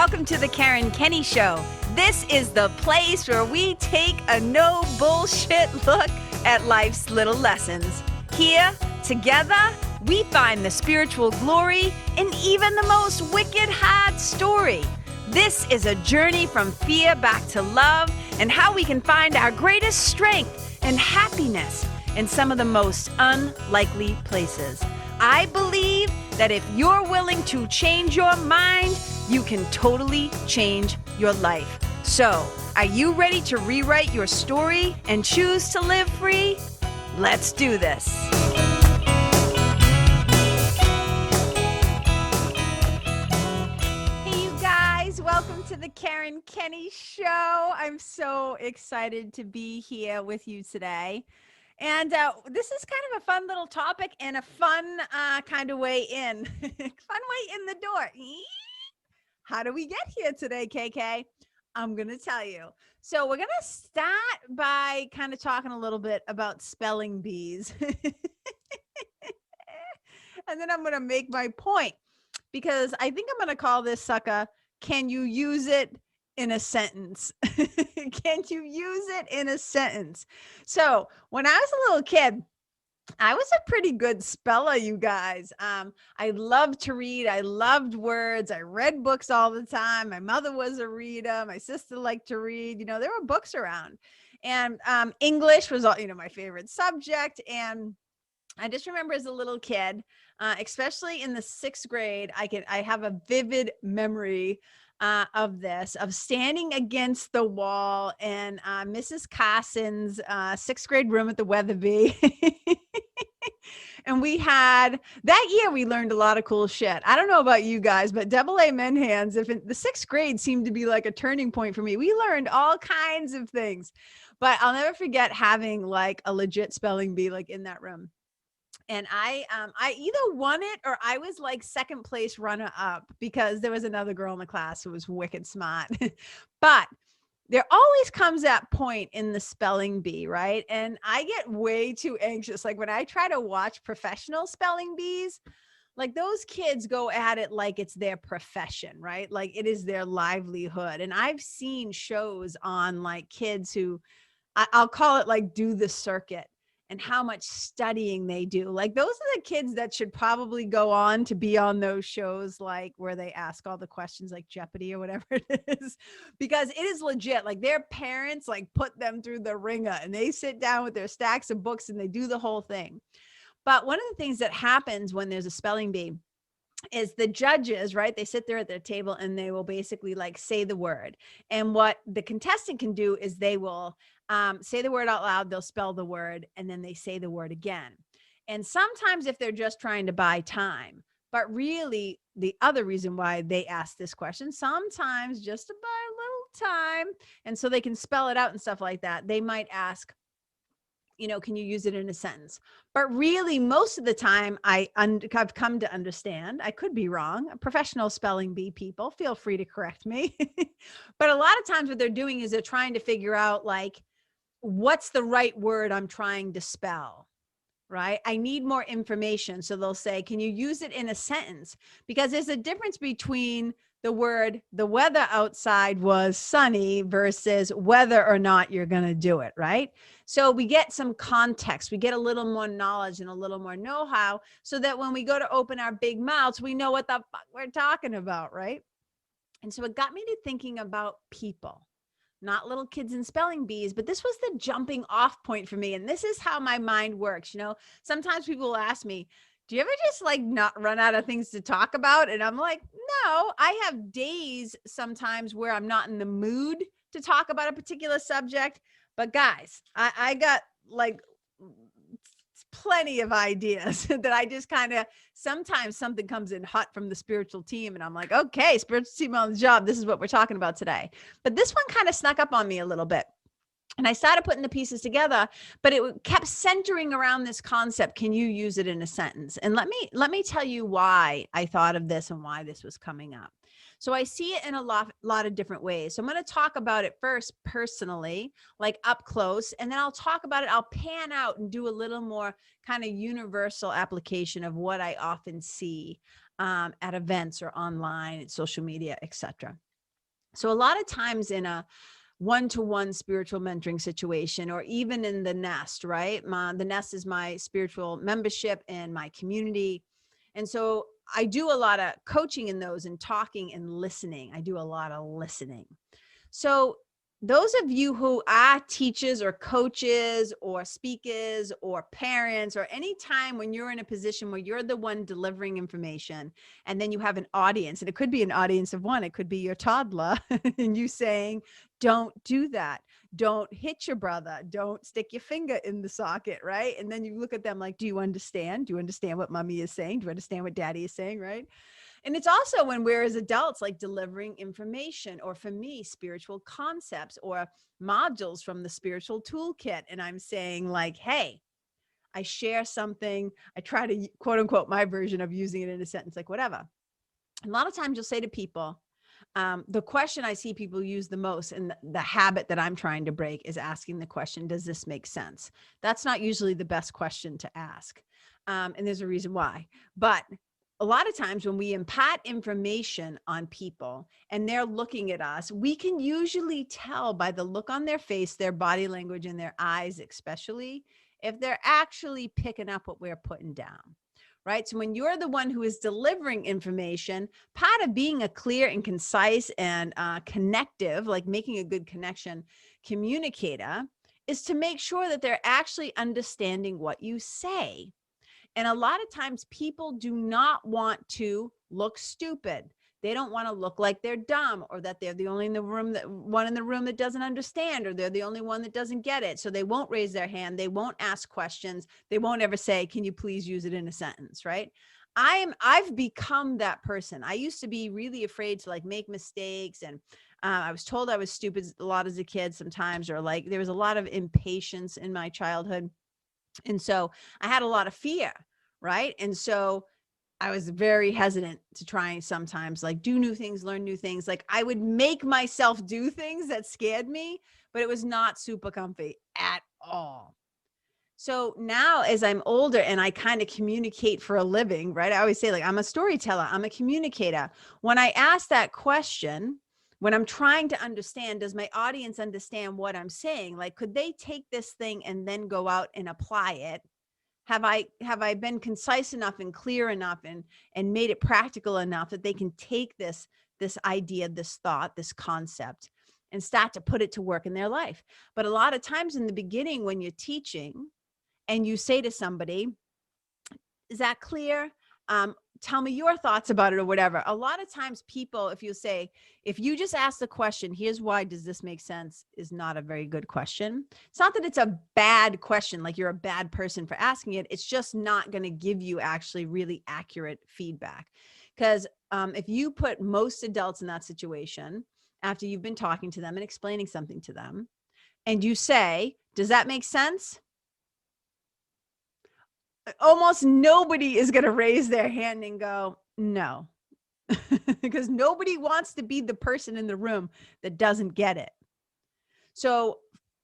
Welcome to the Karen Kenney Show. This is the place where we take a no bullshit look at life's little lessons. Here, together, we find the spiritual glory in even the most wicked hard story. This is a journey from fear back to love and how we can find our greatest strength and happiness in some of the most unlikely places. I believe that if you're willing to change your mind, you can totally change your life. So, are you ready to rewrite your story and choose to live free? Let's do this. Hey, you guys, welcome to the Karen Kenney Show. I'm so excited to be here with you today. And this is kind of a fun little topic and a fun kind of way in. Fun way in the door. How do we get here today, KK? I'm going to tell you. So we're going to start by kind of talking a little bit about spelling bees. And then I'm going to make my point because I think I'm going to call this sucker, Can You Use It in a Sentence? Can you use it in a sentence? So when I was a little kid, I was a pretty good speller, you guys. I loved to read. I loved words. I read books all the time. My mother was a reader. My sister liked to read. You know, there were books around. And English was, my favorite subject. And I just remember as a little kid, especially in the 6th grade, I have a vivid memory of standing against the wall in Mrs. Carson's 6th grade room at the Weatherby. And that year we learned a lot of cool shit. I don't know about you guys, but AA men hands, the 6th grade seemed to be like a turning point for me. We learned all kinds of things, but I'll never forget having like a legit spelling bee like in that room. And I either won it or I was like 2nd place runner up because there was another girl in the class who was wicked smart. But there always comes that point in the spelling bee, right? And I get way too anxious. Like when I try to watch professional spelling bees, like those kids go at it like it's their profession, right? Like it is their livelihood. And I've seen shows on like kids who I'll call it like do the circuit. And how much studying they do. Like those are the kids that should probably go on to be on those shows, like where they ask all the questions like Jeopardy or whatever it is, because it is legit. Like their parents like put them through the ringer and they sit down with their stacks of books and they do the whole thing. But one of the things that happens when there's a spelling bee is the judges, right? They sit there at their table and they will basically like say the word. And what the contestant can do is they will say the word out loud, they'll spell the word, and then they say the word again. And sometimes if they're just trying to buy time, but really the other reason why they ask this question, sometimes just to buy a little time, and so they can spell it out and stuff like that, they might ask, can you use it in a sentence? But really, most of the time, I've come to understand, I could be wrong, professional spelling bee people, feel free to correct me. But a lot of times what they're doing is they're trying to figure out, like, what's the right word I'm trying to spell, right? I need more information. So they'll say, can you use it in a sentence? Because there's a difference between the word, the weather outside was sunny versus whether or not you're going to do it, right? So we get some context, we get a little more knowledge and a little more know-how so that when we go to open our big mouths, we know what the fuck we're talking about, right? And so it got me to thinking about people, not little kids and spelling bees, but this was the jumping off point for me. And this is how my mind works. Sometimes people will ask me, do you ever just like not run out of things to talk about? And I'm like, no, I have days sometimes where I'm not in the mood to talk about a particular subject. But guys, I got like plenty of ideas that I just kind of, sometimes something comes in hot from the spiritual team and I'm like, okay, spiritual team on the job. This is what we're talking about today. But this one kind of snuck up on me a little bit. And I started putting the pieces together, but it kept centering around this concept. Can you use it in a sentence? And let me tell you why I thought of this and why this was coming up. So I see it in a lot of different ways. So I'm going to talk about it first personally, like up close, and then I'll talk about it. I'll pan out and do a little more kind of universal application of what I often see at events or online, at social media, etc. So a lot of times in a one-to-one spiritual mentoring situation, or even in the nest, right? The nest is my spiritual membership and my community. And so I do a lot of coaching in those and talking and listening. I do a lot of listening. So those of you who are teachers or coaches or speakers or parents, or any time when you're in a position where you're the one delivering information and then you have an audience, and it could be an audience of one, it could be your toddler, and you saying, don't do that. Don't hit your brother. Don't stick your finger in the socket, right? And then you look at them like, do you understand? Do you understand what mommy is saying? Do you understand what daddy is saying, right? And it's also when we're as adults, like delivering information, or for me, spiritual concepts or modules from the spiritual toolkit. And I'm saying like, hey, I share something. I try to quote unquote my version of using it in a sentence, like whatever. A lot of times you'll say to people, the question I see people use the most, and the habit that I'm trying to break, is asking the question, does this make sense? That's not usually the best question to ask. And there's a reason why. But a lot of times when we impart information on people and they're looking at us, we can usually tell by the look on their face, their body language, and their eyes, especially, if they're actually picking up what we're putting down. Right? So when you're the one who is delivering information, part of being a clear and concise and connective, like making a good connection communicator, is to make sure that they're actually understanding what you say. And a lot of times people do not want to look stupid. They don't want to look like they're dumb, or that they're the only one in the room that doesn't understand, or they're the only one that doesn't get it. So they won't raise their hand. They won't ask questions. They won't ever say, can you please use it in a sentence, right? I've become that person. I used to be really afraid to like make mistakes, and I was told I was stupid a lot as a kid sometimes, or like there was a lot of impatience in my childhood. And so I had a lot of fear, right? And so I was very hesitant to try sometimes, like do new things, learn new things. Like I would make myself do things that scared me, but it was not super comfy at all. So now as I'm older and I kind of communicate for a living, right? I always say like, I'm a storyteller, I'm a communicator. When I ask that question, when I'm trying to understand, does my audience understand what I'm saying? Like, could they take this thing and then go out and apply it? Have I been concise enough and clear enough and made it practical enough that they can take this idea, this thought, this concept, and start to put it to work in their life? But a lot of times in the beginning, when you're teaching and you say to somebody, is that clear? Tell me your thoughts about it, or whatever. A lot of times people, if you just ask the question, here's why, does this make sense, is not a very good question. It's not that it's a bad question, like you're a bad person for asking it. It's just not going to give you actually really accurate feedback. Because if you put most adults in that situation, after you've been talking to them and explaining something to them, and you say, does that make sense? Almost nobody is going to raise their hand and go, no, because nobody wants to be the person in the room that doesn't get it. So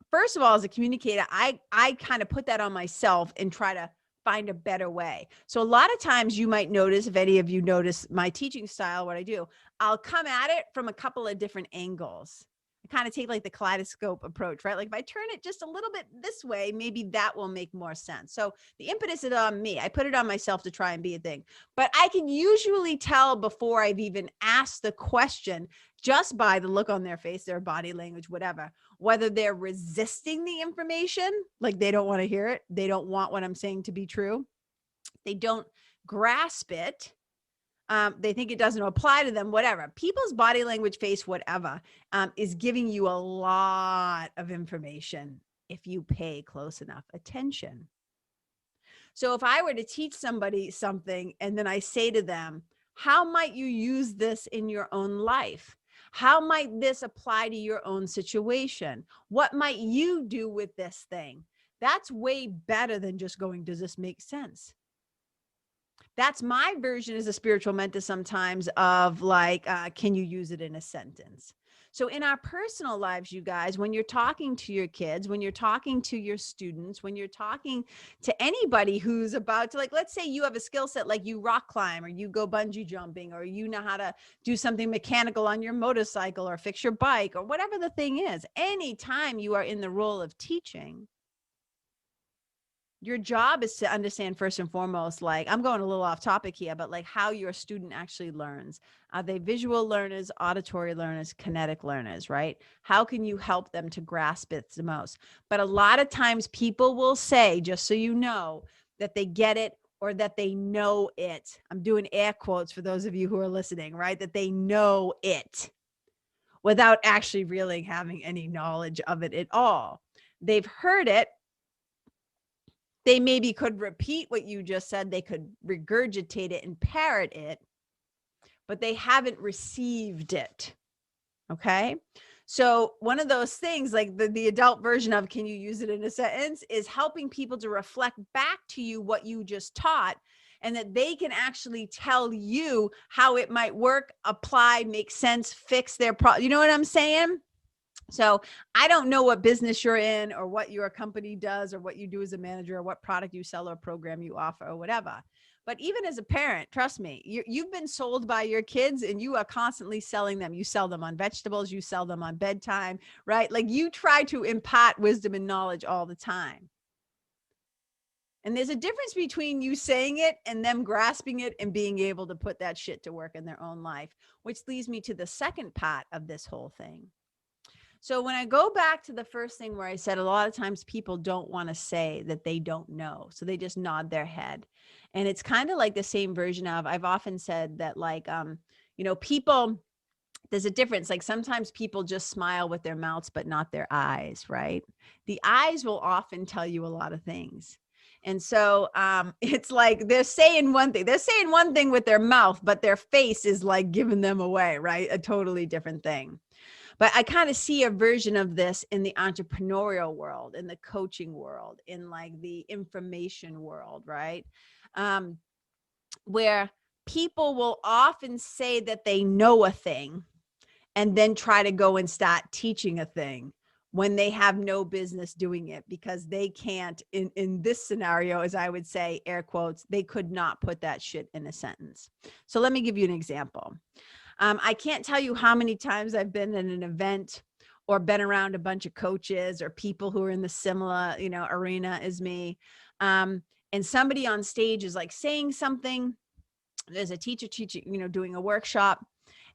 first of all, as a communicator, I kind of put that on myself and try to find a better way. So a lot of times you might notice, if any of you notice my teaching style, what I do, I'll come at it from a couple of different angles. Kind of take like the kaleidoscope approach, right? Like if I turn it just a little bit this way, maybe that will make more sense. So the impetus is on me. I put it on myself to try and be a thing, but I can usually tell before I've even asked the question, just by the look on their face, their body language, whatever, whether they're resisting the information, like they don't want to hear it. They don't want what I'm saying to be true. They don't grasp it. They think it doesn't apply to them, whatever. People's body language, face, whatever, is giving you a lot of information if you pay close enough attention. So if I were to teach somebody something and then I say to them, how might you use this in your own life? How might this apply to your own situation? What might you do with this thing? That's way better than just going, does this make sense? That's my version as a spiritual mentor sometimes of like, can you use it in a sentence? So in our personal lives, you guys, when you're talking to your kids, when you're talking to your students, when you're talking to anybody who's about to, like, let's say you have a skill set, like you rock climb or you go bungee jumping, or you know how to do something mechanical on your motorcycle or fix your bike or whatever the thing is. Anytime you are in the role of teaching, your job is to understand first and foremost, like, I'm going a little off topic here, but like how your student actually learns. Are they visual learners, auditory learners, kinetic learners, right? How can you help them to grasp it the most? But a lot of times people will say, just so you know, that they get it or that they know it. I'm doing air quotes for those of you who are listening, right? That they know it without actually really having any knowledge of it at all. They've heard it. They maybe could repeat what you just said. They could regurgitate it and parrot it, but they haven't received it. Okay. So one of those things, like the adult version of can you use it in a sentence, is helping people to reflect back to you what you just taught, and that they can actually tell you how it might work, apply, make sense, fix their problem. You know what I'm saying? So I don't know what business you're in or what your company does or what you do as a manager or what product you sell or program you offer or whatever. But even as a parent, trust me, you've been sold by your kids and you are constantly selling them. You sell them on vegetables, you sell them on bedtime, right? Like you try to impart wisdom and knowledge all the time. And there's a difference between you saying it and them grasping it and being able to put that shit to work in their own life, which leads me to the second part of this whole thing. So when I go back to the first thing where I said a lot of times people don't want to say that they don't know. So they just nod their head. And it's kind of like the same version of, I've often said that like, people, there's a difference. Like sometimes people just smile with their mouths, but not their eyes, right? The eyes will often tell you a lot of things. And so it's like they're saying one thing with their mouth, but their face is like giving them away, right? A totally different thing. But I kind of see a version of this in the entrepreneurial world, in the coaching world, in like the information world, right? Where people will often say that they know a thing and then try to go and start teaching a thing when they have no business doing it, because they can't, in this scenario, as I would say, air quotes, they could not put that shit in a sentence. So let me give you an example. I can't tell you how many times I've been in an event or been around a bunch of coaches or people who are in the similar, arena as me. And somebody on stage is like saying something. There's a teacher teaching, doing a workshop,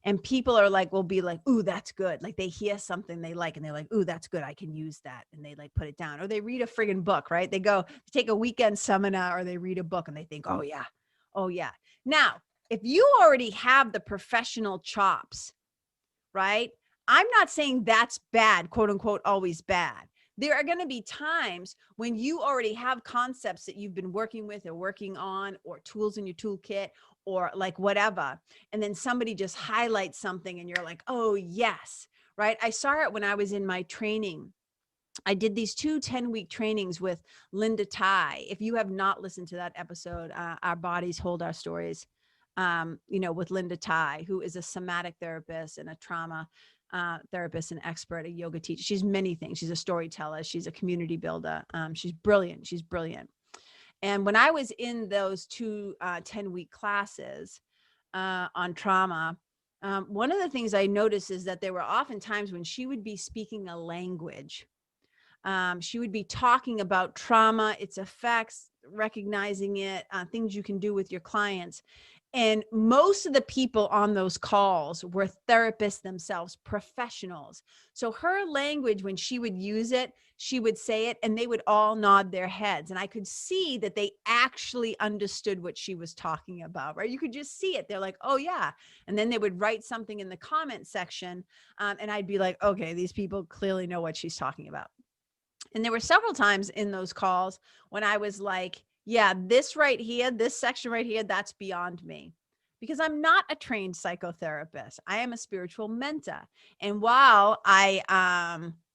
and people are like, will be like, ooh, that's good. Like they hear something they like and they're like, ooh, that's good. I can use that. And they like put it down, or they read a friggin' book, right? They go take a weekend seminar or they read a book and they think, oh yeah. Oh yeah. Now, if you already have the professional chops, right? I'm not saying that's bad, quote unquote, always bad. There are going to be times when you already have concepts that you've been working with or working on, or tools in your toolkit, or like whatever. And then somebody just highlights something and you're like, oh yes, right? I saw it when I was in my training. I did these 2 10-week trainings with Linda Ty. If you have not listened to that episode, Our Bodies Hold Our Stories, with Linda Ty, who is a somatic therapist and a trauma therapist and expert, a yoga teacher. She's many things. She's a storyteller. She's a community builder. She's brilliant. She's brilliant. And when I was in those 2 10-week classes on trauma, one of the things I noticed is that there were often times when she would be speaking a language. She would be talking about trauma, its effects, recognizing it, things you can do with your clients. And most of the people on those calls were therapists themselves, professionals. So her language, when she would use it, she would say it and they would all nod their heads. And I could see that they actually understood what she was talking about, right? You could just see it. They're like, oh yeah. And then they would write something in the comment section. And I'd be like, okay, these people clearly know what she's talking about. And there were several times in those calls when I was like, yeah, this right here, this section right here, that's beyond me, because I'm not a trained psychotherapist. I am a spiritual mentor. And while I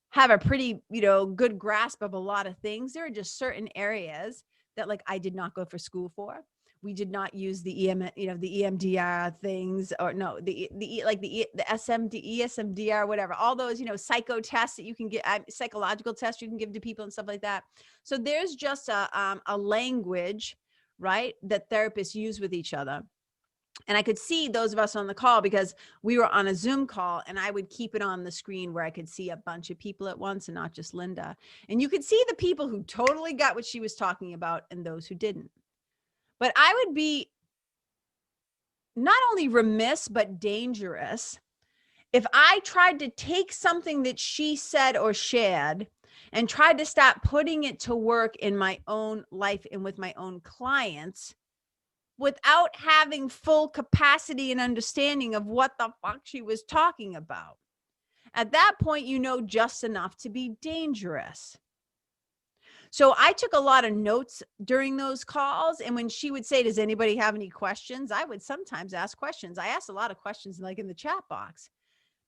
have a pretty, good grasp of a lot of things, there are just certain areas that like I did not go for school for, We did not use the the EMDR things, or no, the SMD, ESMDR, whatever, all those, psycho tests that you can get, psychological tests you can give to people and stuff like that. So there's just a language, right, that therapists use with each other. And I could see those of us on the call because we were on a Zoom call, and I would keep it on the screen where I could see a bunch of people at once and not just Linda. And you could see the people who totally got what she was talking about and those who didn't. But I would be not only remiss, but dangerous if I tried to take something that she said or shared and tried to start putting it to work in my own life and with my own clients without having full capacity and understanding of what the fuck she was talking about. At that point, just enough to be dangerous. So I took a lot of notes during those calls. And when she would say, does anybody have any questions? I would sometimes ask questions. I asked a lot of questions like in the chat box,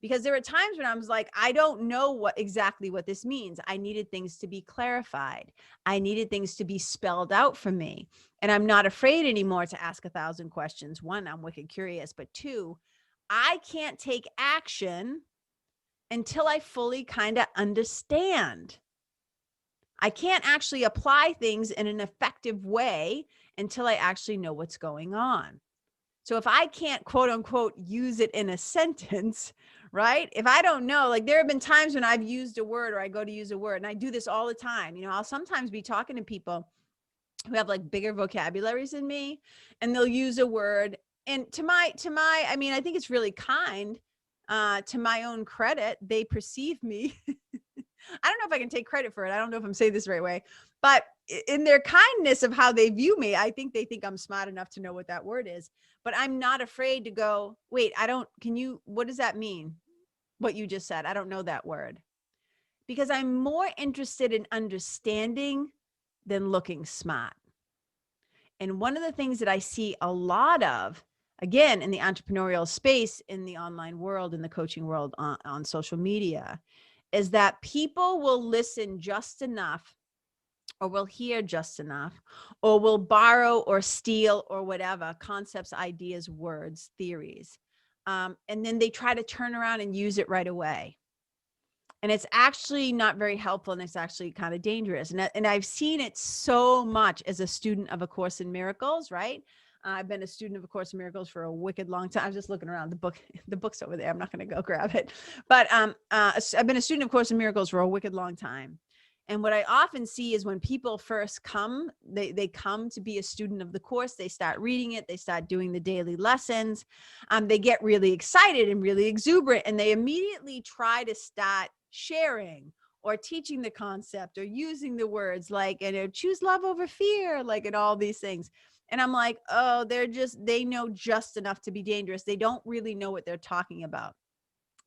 because there were times when I was like, I don't know exactly what this means. I needed things to be clarified. I needed things to be spelled out for me. And I'm not afraid anymore to ask 1,000 questions. One, I'm wicked curious, but two, I can't take action until I fully kind of understand. I can't actually apply things in an effective way until I actually know what's going on. So if I can't, quote unquote, use it in a sentence, right? If I don't know, like there have been times when I've used a word, or I go to use a word, and I do this all the time. I'll sometimes be talking to people who have like bigger vocabularies than me, and they'll use a word. And to my, I mean, I think it's really kind, to my own credit, they perceive me. I don't know if I can take credit for it. I don't know if I'm saying this the right way, but in their kindness of how they view me, I think they think I'm smart enough to know what that word is. But I'm not afraid to go, wait, what does that mean? What you just said? I don't know that word. Because I'm more interested in understanding than looking smart. And one of the things that I see a lot of, again, in the entrepreneurial space, in the online world, in the coaching world, on social media, is that people will listen just enough, or will hear just enough, or will borrow or steal or whatever, concepts, ideas, words, theories. And then they try to turn around and use it right away. And it's actually not very helpful, and it's actually kind of dangerous. And I've seen it so much as a student of A Course in Miracles, right? I've been a student of A Course in Miracles for a wicked long time. I was just looking around the book's over there. I'm not going to go grab it. But I've been a student of Course in Miracles for a wicked long time. And what I often see is when people first come, they come to be a student of the course, they start reading it, they start doing the daily lessons, they get really excited and really exuberant, and they immediately try to start sharing or teaching the concept or using the words like, choose love over fear, like, and all these things. And I'm like, oh, they know just enough to be dangerous. They don't really know what they're talking about.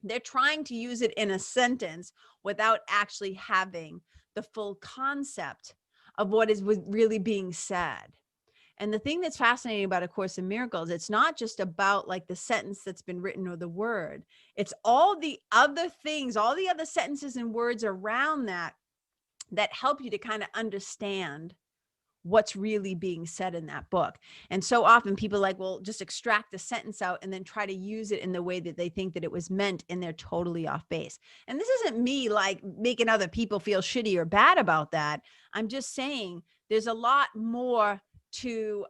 They're trying to use it in a sentence without actually having the full concept of what is really being said. And the thing that's fascinating about A Course in Miracles, it's not just about like the sentence that's been written or the word. It's all the other things, all the other sentences and words around that help you to kind of understand what's really being said in that book. And so often people like, well, just extract the sentence out and then try to use it in the way that they think that it was meant, and they're totally off base. And this isn't me like making other people feel shitty or bad about that. I'm just saying there's a lot more to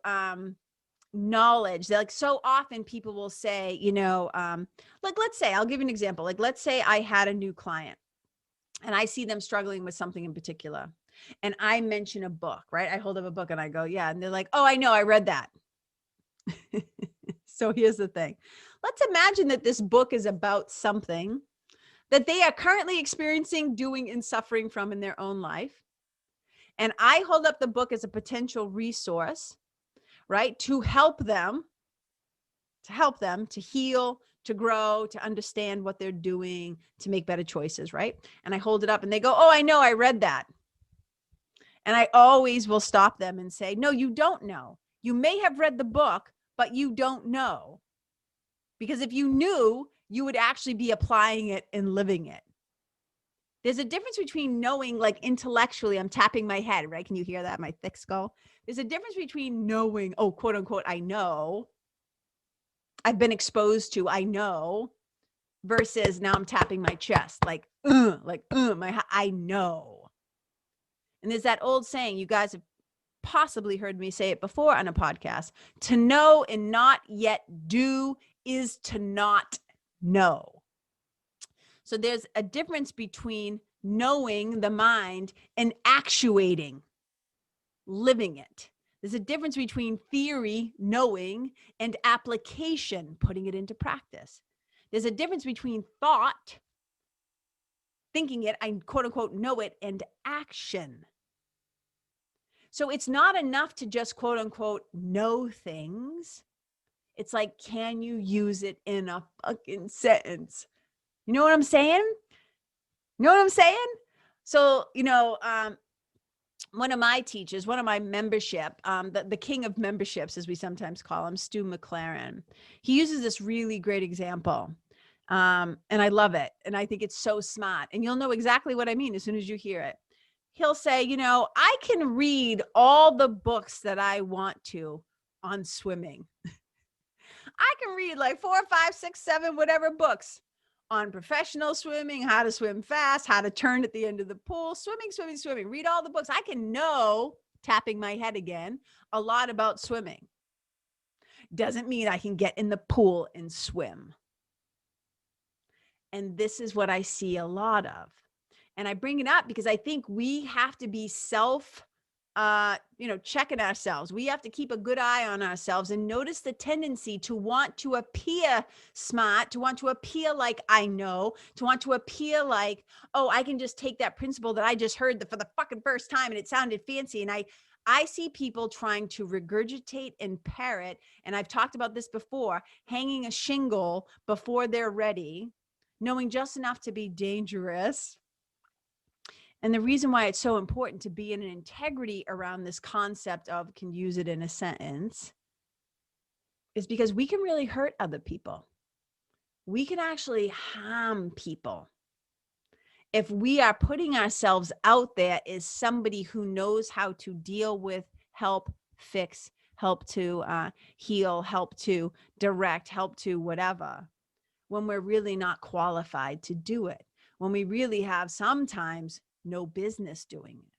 knowledge. Like so often people will say, like, let's say, I'll give you an example. Like, let's say I had a new client and I see them struggling with something in particular. And I mention a book, right? I hold up a book and I go, yeah. And they're like, oh, I know, I read that. So here's the thing. Let's imagine that this book is about something that they are currently experiencing, doing, and suffering from in their own life. And I hold up the book as a potential resource, right? To help them to heal, to grow, to understand what they're doing, to make better choices, right? And I hold it up and they go, oh, I know, I read that. And I always will stop them and say, no, you don't know. You may have read the book, but you don't know. Because if you knew, you would actually be applying it and living it. There's a difference between knowing, like intellectually, I'm tapping my head, right? Can you hear that? My thick skull. There's a difference between knowing, oh, quote unquote, I know, I've been exposed to, I know, versus now I'm tapping my chest, I know. And there's that old saying, you guys have possibly heard me say it before on a podcast, to know and not yet do is to not know. So there's a difference between knowing the mind and actuating, living it. There's a difference between theory, knowing, and application, putting it into practice. There's a difference between thought, thinking it, I quote unquote know it, and action. So it's not enough to just quote unquote know things. It's like, can you use it in a fucking sentence? You know what I'm saying? You know what I'm saying? So, one of my teachers, one of my membership, the king of memberships, as we sometimes call him, Stu McLaren, he uses this really great example. And I love it. And I think it's so smart. And you'll know exactly what I mean as soon as you hear it. He'll say, I can read all the books that I want to on swimming. I can read like 4, 5, 6, 7, whatever books on professional swimming, how to swim fast, how to turn at the end of the pool, swimming, read all the books. I can know, tapping my head again, a lot about swimming. Doesn't mean I can get in the pool and swim. And this is what I see a lot of. And I bring it up because I think we have to be checking ourselves. We have to keep a good eye on ourselves and notice the tendency to want to appear smart, to want to appear like I know, to want to appear like, oh, I can just take that principle that I just heard for the fucking first time and it sounded fancy. And I see people trying to regurgitate and parrot, and I've talked about this before, hanging a shingle before they're ready, knowing just enough to be dangerous. And the reason why it's so important to be in an integrity around this concept of can use it in a sentence is because we can really hurt other people. We can actually harm people if we are putting ourselves out there as somebody who knows how to deal with, help, fix, help to heal, help to direct, help to whatever, when we're really not qualified to do it, when we really have sometimes no business doing it.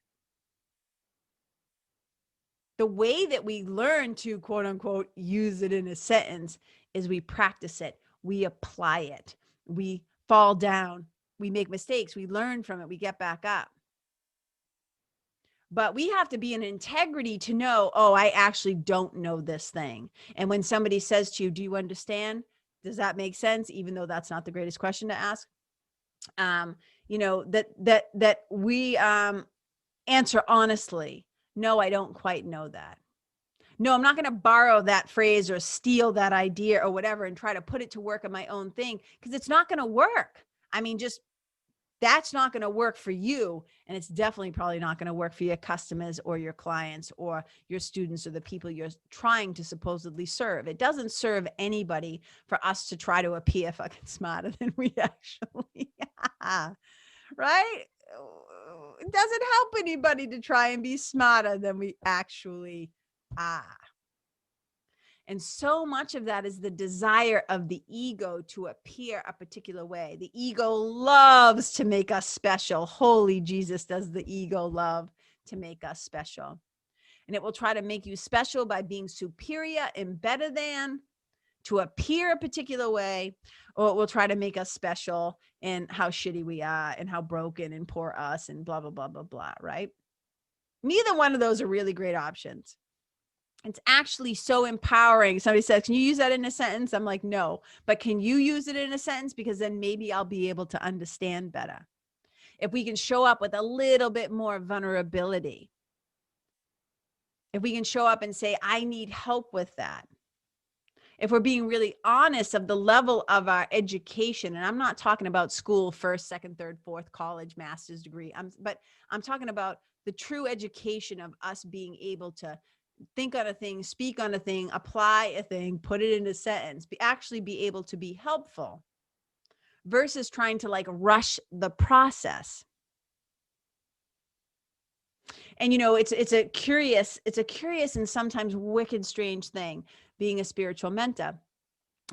The way that we learn to quote unquote use it in a sentence is we practice it, we apply it, we fall down, we make mistakes, we learn from it, we get back up. But we have to be in integrity to know, oh, I actually don't know this thing. And when somebody says to you, do you understand? Does that make sense? Even though that's not the greatest question to ask. That we answer honestly. No, I don't quite know that. No, I'm not going to borrow that phrase or steal that idea or whatever and try to put it to work on my own thing, because it's not going to work. I mean, that's not going to work for you. And it's definitely probably not going to work for your customers or your clients or your students or the people you're trying to supposedly serve. It doesn't serve anybody for us to try to appear fucking smarter than we actually are, right? It doesn't help anybody to try and be smarter than we actually are. And so much of that is the desire of the ego to appear a particular way. The ego loves to make us special. Holy Jesus, does the ego love to make us special. And it will try to make you special by being superior and better than, to appear a particular way, or it will try to make us special in how shitty we are and how broken and poor us and blah, blah, blah, blah, blah, right? Neither one of those are really great options. It's actually so empowering. Somebody says, can you use that in a sentence? I'm like, no, but can you use it in a sentence? Because then maybe I'll be able to understand better. If we can show up with a little bit more vulnerability, if we can show up and say, I need help with that. If we're being really honest of the level of our education, and I'm not talking about school, first, second, third, fourth, college, master's degree, but I'm talking about the true education of us being able to think on a thing, speak on a thing, apply a thing, put it in a sentence, actually be able to be helpful versus trying to like rush the process. And, you know, it's a curious and sometimes wicked strange thing being a spiritual mentor.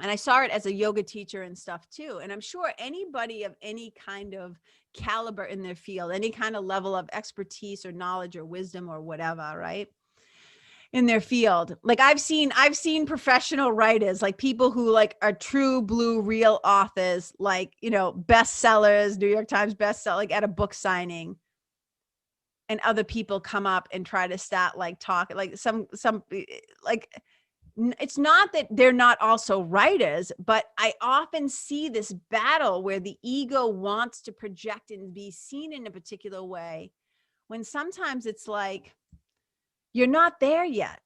And I saw it as a yoga teacher and stuff too. And I'm sure anybody of any kind of caliber in their field, any kind of level of expertise or knowledge or wisdom or whatever, right? In their field. Like I've seen professional writers, like people who like are true blue real authors, like, you know, bestsellers, New York Times bestseller, like at a book signing. And other people come up and try to start like talk, like some like, it's not that they're not also writers, but I often see this battle where the ego wants to project and be seen in a particular way, when sometimes it's like, you're not there yet.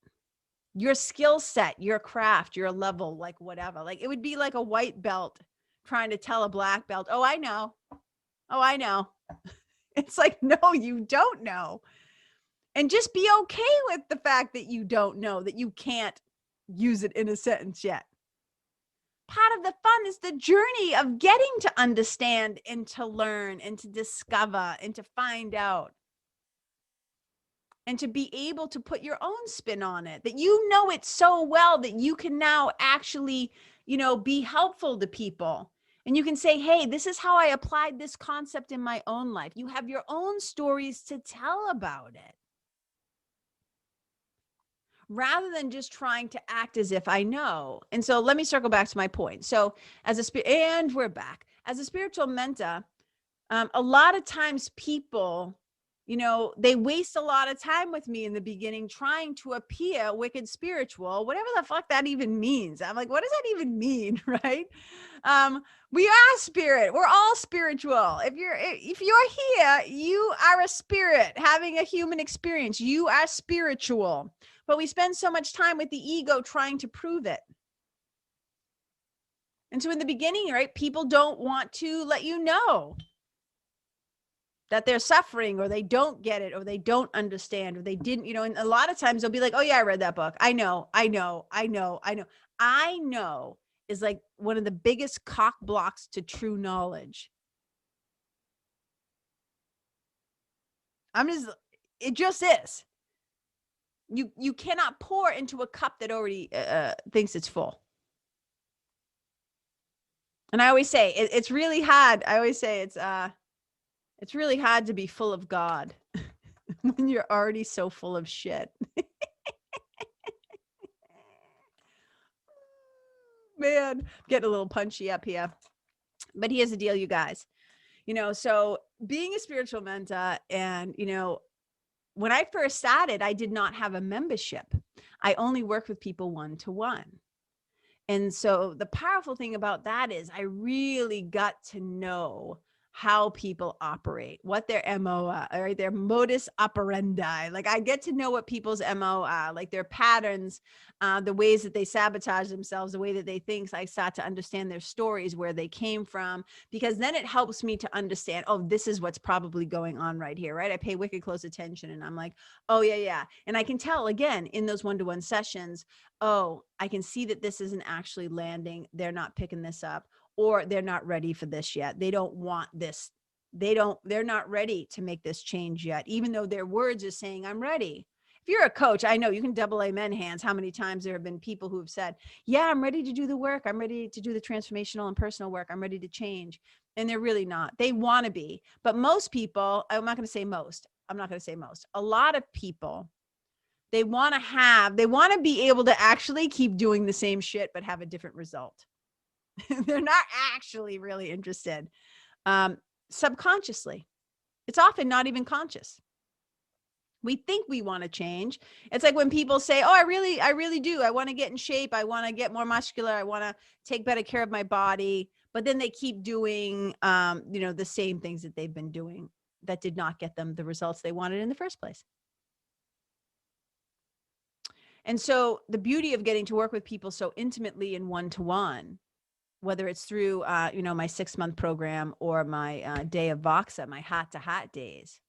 Your skill set, your craft, your level, like whatever. Like it would be like a white belt trying to tell a black belt, oh, I know. Oh, I know. It's like, no, you don't know. And just be okay with the fact that you don't know, that you can't use it in a sentence yet. Part of the fun is the journey of getting to understand and to learn and to discover and to find out. And to be able to put your own spin on it, that you know it so well that you can now actually, you know, be helpful to people. And you can say, hey, this is how I applied this concept in my own life. You have your own stories to tell about it, rather than just trying to act as if I know. And so let me circle back to my point. So and we're back. As a spiritual mentor, a lot of times people, you know, they waste a lot of time with me in the beginning trying to appear wicked spiritual, whatever the fuck that even means. I'm like, what does that even mean? Right? We are spirit. We're all spiritual. If you're here, you are a spirit having a human experience. You are spiritual, but we spend so much time with the ego trying to prove it. And so in the beginning, right, people don't want to let you know that they're suffering, or they don't get it, or they don't understand, or they didn't, you know, and a lot of times they'll be like, oh yeah, I read that book. I know is like one of the biggest cock blocks to true knowledge. It just is. You cannot pour into a cup that already thinks it's full. And I always say it's really hard. I always say it's really hard to be full of God when you're already so full of shit. Man, getting a little punchy up here. But here's the deal, you guys. You know, so being a spiritual mentor, and, you know, when I first started, I did not have a membership. I only worked with people one-to-one. And so the powerful thing about that is I really got to know how people operate, what their MO are, or their modus operandi. Like I get to know what people's MO are, like their patterns, the ways that they sabotage themselves, the way that they think. So I start to understand their stories, where they came from, because then it helps me to understand, oh, this is what's probably going on right here, right? I pay wicked close attention, and I'm like, oh yeah. And I can tell again in those one-to-one sessions, oh, I can see that this isn't actually landing. They're not picking this up, or they're not ready for this yet. They don't want this. They're not ready to make this change yet, even though their words are saying, I'm ready. If you're a coach, I know you can double amen hands how many times there have been people who have said, yeah, I'm ready to do the work. I'm ready to do the transformational and personal work. I'm ready to change. And they're really not. They want to be. But most people, I'm not going to say most. A lot of people, they want to be able to actually keep doing the same shit, but have a different result. They're not actually really interested. Subconsciously, it's often not even conscious. We think we want to change. It's like when people say, oh, I really do. I want to get in shape. I want to get more muscular. I want to take better care of my body. But then they keep doing, you know, the same things that they've been doing that did not get them the results they wanted in the first place. And so the beauty of getting to work with people so intimately in one-to-one, whether it's through, you know, my 6-month program or my day of Voxa, my heart-to-heart days,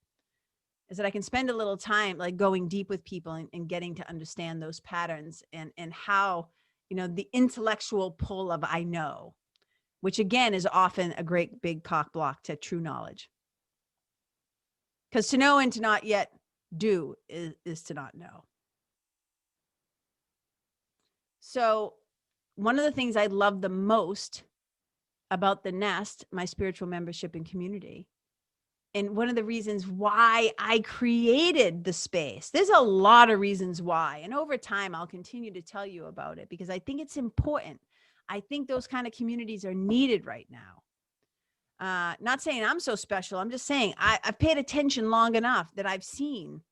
is that I can spend a little time like going deep with people and getting to understand those patterns and how, you know, the intellectual pull of I know, which again is often a great big cock block to true knowledge. Because to know and to not yet do is to not know. So one of the things I love the most about the Nest, my spiritual membership and community, and one of the reasons why I created the space, there's a lot of reasons why. And over time, I'll continue to tell you about it because I think it's important. I think those kind of communities are needed right now. Not saying I'm so special. I'm just saying I've paid attention long enough that I've seen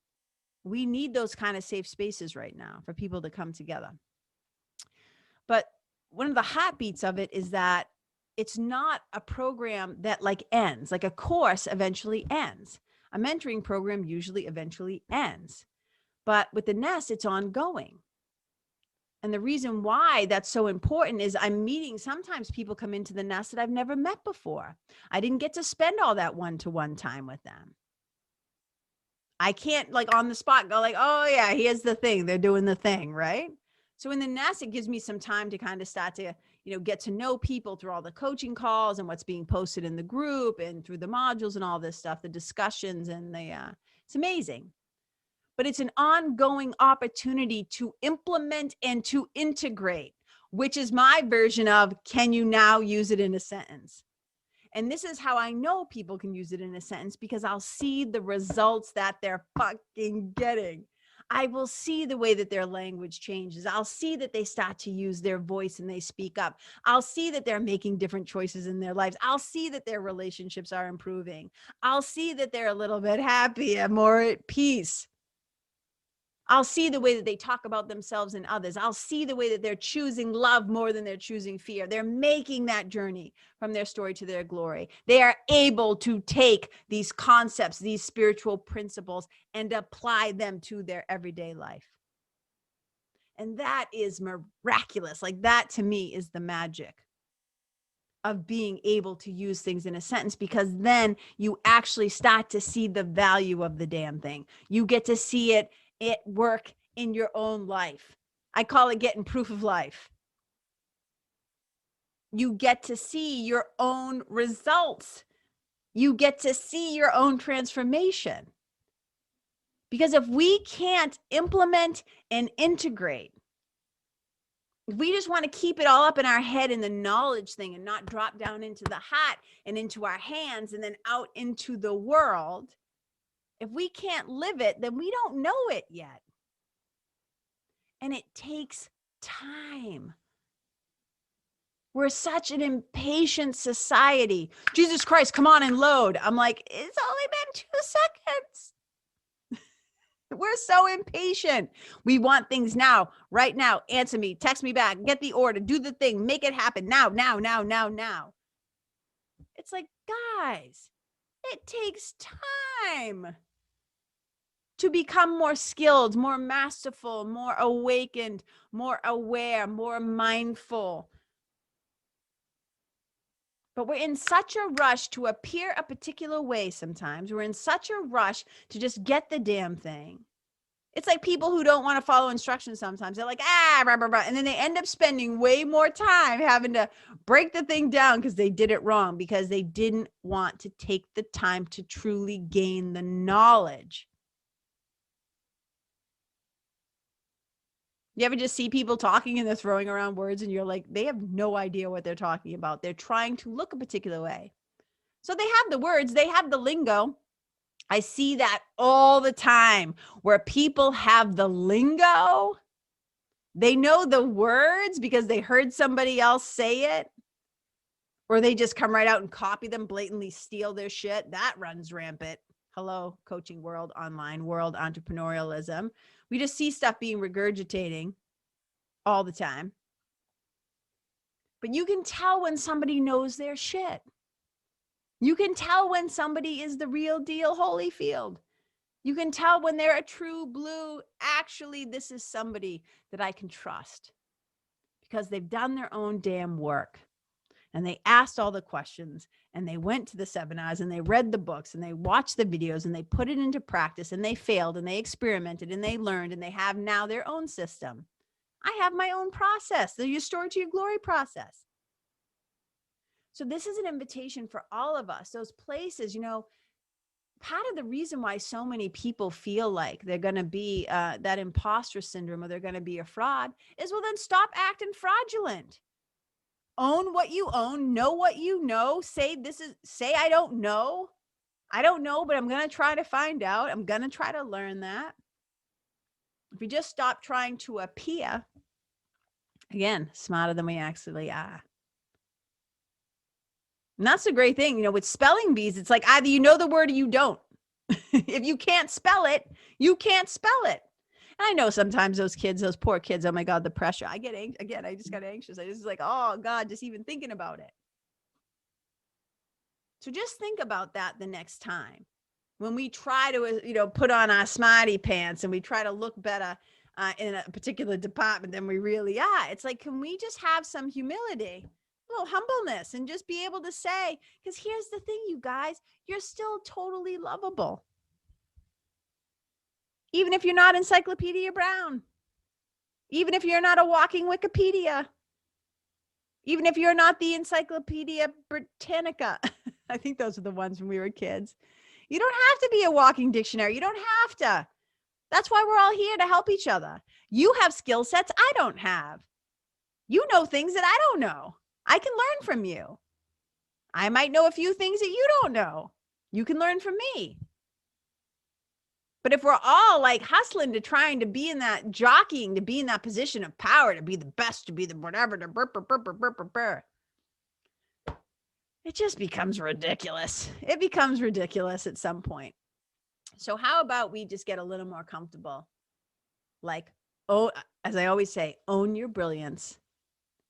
we need those kind of safe spaces right now for people to come together. But one of the heartbeats of it is that it's not a program that like ends, like a course eventually ends. A mentoring program usually eventually ends. But with the Nest, it's ongoing. And the reason why that's so important is I'm meeting, sometimes people come into the Nest that I've never met before. I didn't get to spend all that one-to-one time with them. I can't like on the spot go like, oh yeah, here's the thing. They're doing the thing, right? So in the Nest, it gives me some time to kind of start to, get to know people through all the coaching calls and what's being posted in the group and through the modules and all this stuff, the discussions and it's amazing. But it's an ongoing opportunity to implement and to integrate, which is my version of, can you now use it in a sentence? And this is how I know people can use it in a sentence, because I'll see the results that they're fucking getting. I will see the way that their language changes. I'll see that they start to use their voice and they speak up. I'll see that they're making different choices in their lives. I'll see that their relationships are improving. I'll see that they're a little bit happier, more at peace. I'll see the way that they talk about themselves and others. I'll see the way that they're choosing love more than they're choosing fear. They're making that journey from their story to their glory. They are able to take these concepts, these spiritual principles, and apply them to their everyday life. And that is miraculous. Like that to me is the magic of being able to use things in a sentence, because then you actually start to see the value of the damn thing. You get to see it work in your own life. I call it getting proof of life. You get to see your own results. You get to see your own transformation. Because if we can't implement and integrate, if we just want to keep it all up in our head in the knowledge thing and not drop down into the heart and into our hands and then out into the world, if we can't live it, then we don't know it yet. And it takes time. We're such an impatient society. Jesus Christ, come on and load. I'm like, it's only been 2 seconds. We're so impatient. We want things now, right now. Answer me, text me back, get the order, do the thing, make it happen now. It's like, guys, it takes time to become more skilled, more masterful, more awakened, more aware, more mindful. But we're in such a rush to appear a particular way sometimes. We're in such a rush to just get the damn thing. It's like people who don't want to follow instructions sometimes. They're like, blah, blah, blah. And then they end up spending way more time having to break the thing down because they did it wrong, because they didn't want to take the time to truly gain the knowledge. You ever just see people talking and they're throwing around words and you're like, they have no idea what they're talking about. They're trying to look a particular way. So they have the words, they have the lingo. I see that all the time where people have the lingo. They know the words because they heard somebody else say it, or they just come right out and copy them, blatantly steal their shit. That runs rampant. Hello, coaching world, online world, entrepreneurialism. We just see stuff being regurgitating all the time. But you can tell when somebody knows their shit. You can tell when somebody is the real deal Holyfield. You can tell when they're a true blue. Actually, this is somebody that I can trust because they've done their own damn work. And they asked all the questions and they went to the seminars and they read the books and they watched the videos and they put it into practice and they failed and they experimented and they learned and they have now their own system. I have my own process, the Your Story to Your Glory process. So this is an invitation for all of us, those places, part of the reason why so many people feel like they're going to be that imposter syndrome, or they're going to be a fraud, is, well, then stop acting fraudulent. Own what you own, know what you know, say I don't know, but I'm going to try to find out. I'm going to try to learn that. If we just stop trying to appear, again, smarter than we actually are. And that's the great thing, with spelling bees, it's like either you know the word or you don't. If you can't spell it, you can't spell it. And I know sometimes those poor kids, oh my God, the pressure. I just got anxious. I just like, oh God, just even thinking about it. So just think about that the next time when we try to, put on our smarty pants and we try to look better in a particular department than we really are. It's like, can we just have some humility, a little humbleness, and just be able to say, because here's the thing, you guys, you're still totally lovable. Even if you're not Encyclopedia Brown, even if you're not a walking Wikipedia, even if you're not the Encyclopedia Britannica. I think those are the ones when we were kids. You don't have to be a walking dictionary. You don't have to. That's why we're all here, to help each other. You have skill sets I don't have. You know things that I don't know. I can learn from you. I might know a few things that you don't know. You can learn from me. But if we're all like hustling to trying to be in that, jockeying to be in that position of power, to be the best, to be the whatever, to it just becomes ridiculous. It becomes ridiculous at some point. So how about we just get a little more comfortable? Like, as I always say, own your brilliance.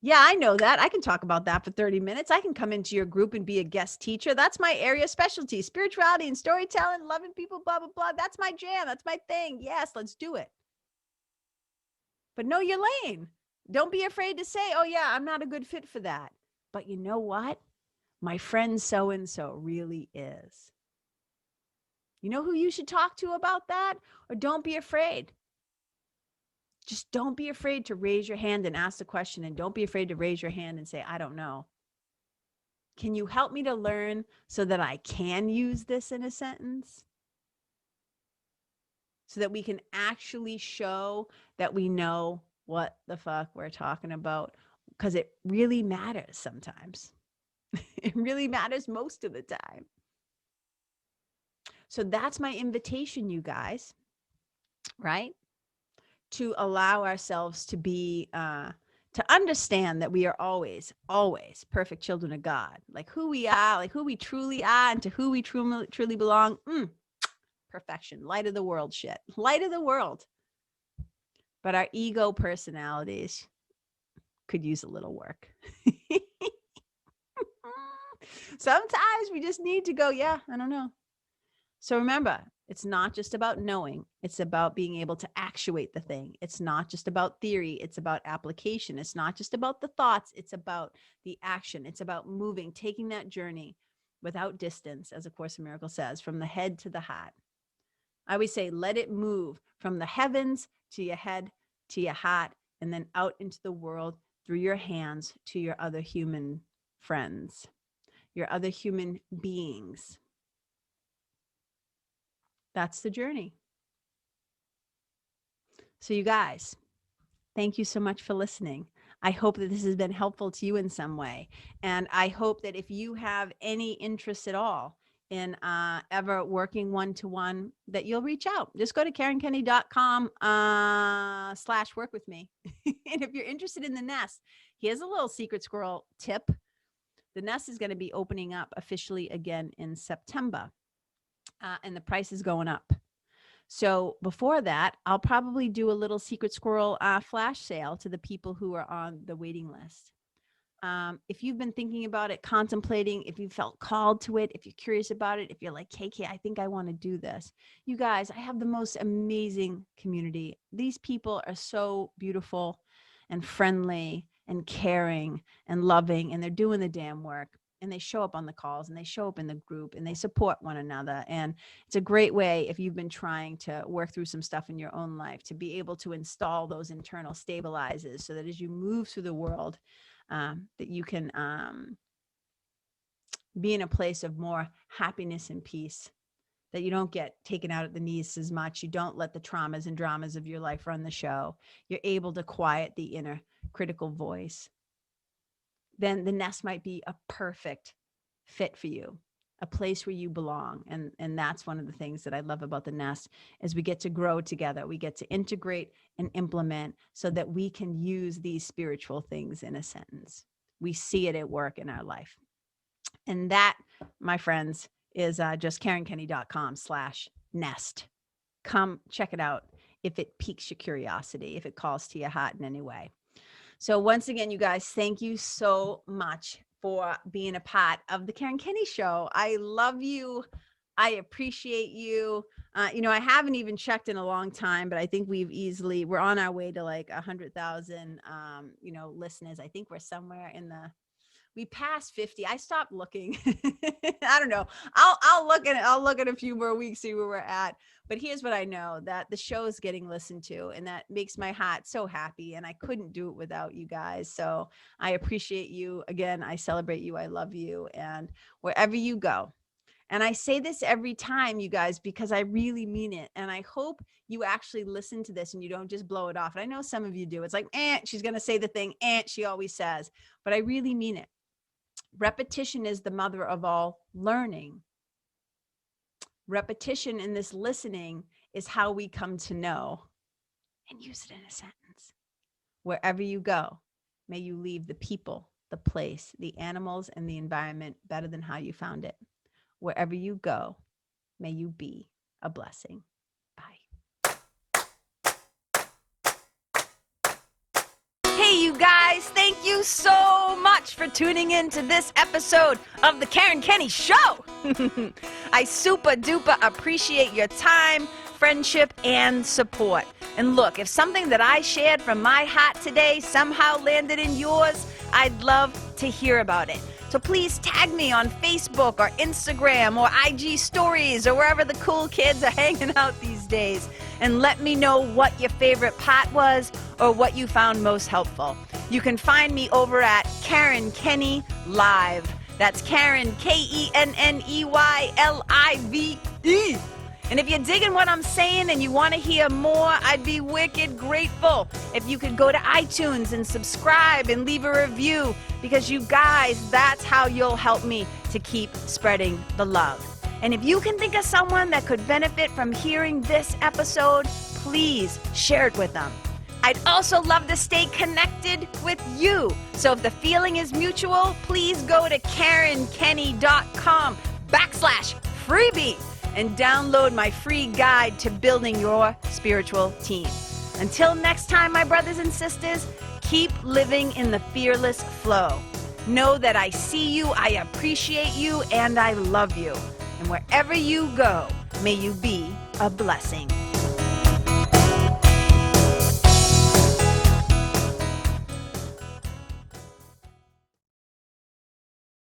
Yeah, I know that. I can talk about that for 30 minutes. I can come into your group and be a guest teacher. That's my area of specialty, spirituality and storytelling, loving people, blah, blah, blah. That's my jam. That's my thing. Yes, let's do it. But know your lane. Don't be afraid to say, oh yeah, I'm not a good fit for that. But you know what? My friend so-and-so really is. You know who you should talk to about that? Or don't be afraid. Just don't be afraid to raise your hand and ask the question, and don't be afraid to raise your hand and say, I don't know. Can you help me to learn so that I can use this in a sentence? So that we can actually show that we know what the fuck we're talking about, because it really matters sometimes. It really matters most of the time. So that's my invitation, you guys, right? To allow ourselves to be, to understand that we are always, always perfect children of God, like who we are, like who we truly are, and to who we truly belong. Perfection, light of the world shit, light of the world. But our ego personalities could use a little work. Sometimes we just need to go, yeah, I don't know. So remember, it's not just about knowing. It's about being able to actuate the thing. It's not just about theory. It's about application. It's not just about the thoughts. It's about the action. It's about moving, taking that journey without distance, as A Course in Miracles says, from the head to the heart. I always say, let it move from the heavens to your head, to your heart, and then out into the world through your hands to your other human friends, your other human beings. That's the journey. So you guys, thank you so much for listening. I hope that this has been helpful to you in some way. And I hope that if you have any interest at all in ever working one-to-one, that you'll reach out. Just go to KarenKenney.com/work with me. And if you're interested in the nest, here's a little secret squirrel tip. The nest is going to be opening up officially again in September. And the price is going up. So before that, I'll probably do a little secret squirrel flash sale to the people who are on the waiting list. If you've been thinking about it, contemplating, if you felt called to it, if you're curious about it, if you're like, KK, I think I want to do this. You guys, I have the most amazing community. These people are so beautiful and friendly and caring and loving, and they're doing the damn work. And they show up on the calls, and they show up in the group, and they support one another. And it's a great way, if you've been trying to work through some stuff in your own life, to be able to install those internal stabilizers so that as you move through the world, that you can be in a place of more happiness and peace that you don't get taken out at the knees as much. You don't let the traumas and dramas of your life run the show. You're able to quiet the inner critical voice. Then the nest might be a perfect fit for you, a place where you belong. And that's one of the things that I love about the nest is we get to grow together. We get to integrate and implement so that we can use these spiritual things in a sentence. We see it at work in our life. And that, my friends, is just KarenKenney.com/nest. Come check it out if it piques your curiosity, if it calls to your heart in any way. So once again, you guys, thank you so much for being a part of the Karen Kenney Show. I love you. I appreciate you. I haven't even checked in a long time, but I think we're on our way to like 100,000, listeners. I think we're somewhere we passed 50. I stopped looking. I don't know. I'll look at a few more weeks, see where we're at. But here's what I know, that the show is getting listened to, and that makes my heart so happy. And I couldn't do it without you guys. So I appreciate you. Again, I celebrate you. I love you. And wherever you go. And I say this every time, you guys, because I really mean it. And I hope you actually listen to this and you don't just blow it off. And I know some of you do. It's like, she's going to say the thing, she always says. But I really mean it. Repetition is the mother of all learning. Repetition in this listening is how we come to know and use it in a sentence. Wherever you go, may you leave the people, the place, the animals, and the environment better than how you found it. Wherever you go, may you be a blessing. Bye. Hey, you guys, thank you so much for tuning in to this episode of the Karen Kenney Show. I super duper appreciate your time, friendship, and support. And look, if something that I shared from my heart today somehow landed in yours, I'd love to hear about it. So please tag me on Facebook or Instagram or IG stories or wherever the cool kids are hanging out these days, and let me know what your favorite part was or what you found most helpful. You can find me over at Karen Kenney Live. That's Karen, KenneYlive. And if you're digging what I'm saying and you want to hear more, I'd be wicked grateful if you could go to iTunes and subscribe and leave a review, because you guys, that's how you'll help me to keep spreading the love. And if you can think of someone that could benefit from hearing this episode, please share it with them. I'd also love to stay connected with you. So if the feeling is mutual, please go to KarenKenney.com/freebie and download my free guide to building your spiritual team. Until next time, my brothers and sisters, keep living in the fearless flow. Know that I see you, I appreciate you, and I love you. And wherever you go, may you be a blessing.